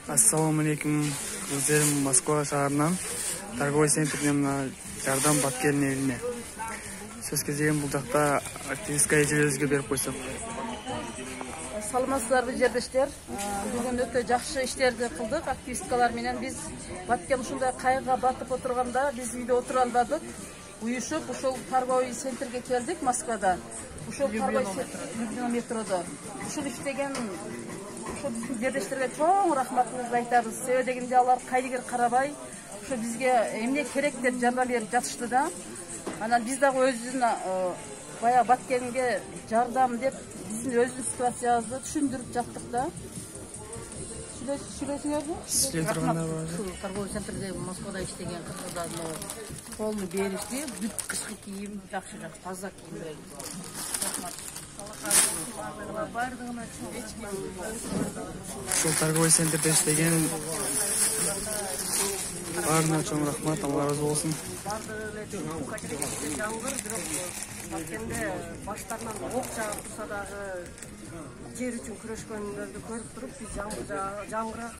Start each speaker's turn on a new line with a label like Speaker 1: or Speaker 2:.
Speaker 1: Assalamu alaikum. Өздерім Москва шаарынан торговый центрден жардам Баткелдин элине. Сөз кезеген бул жакта активистка эжелерибизге берип койсок.
Speaker 2: Саламатсыздарбы жердештер. Бүгүн өтө жакшы иштерди кылдык. Активисткалар менен биз Баткен ушундай кайгыга батып отурганда биз үйдө отура албадык. Уюшуп ушул торговый центрге келдик Москвада. Ушул торговый метрода. Ушул иштеген жердештерге чоң рахматыбызды айтабыз. Себеби дегенде алар кайдыгер карабай, ушу бизге эмне керек деп жардам берип жатышты да. Анан биз дагы өзүбүздүн бая Баткенге жардам деп биздин өзүбүздүн ситуациябызды түшүндүрүп жаттык да. Сүйлөсүңөрбү?
Speaker 3: Торговый центрде Москвада иштеген кыздарга колду беришти, бүт кышкы кийим, жакшы таза кийим берди. Рахмат.
Speaker 1: Ушул торговый центрде иштеген баарына чоң рахмат, Алла разы болсун.
Speaker 3: Баткенде баштарынан ок жаап турса дагы жер үчүн күрөшкөндөрдү көрүп туруп, биз жаңгыра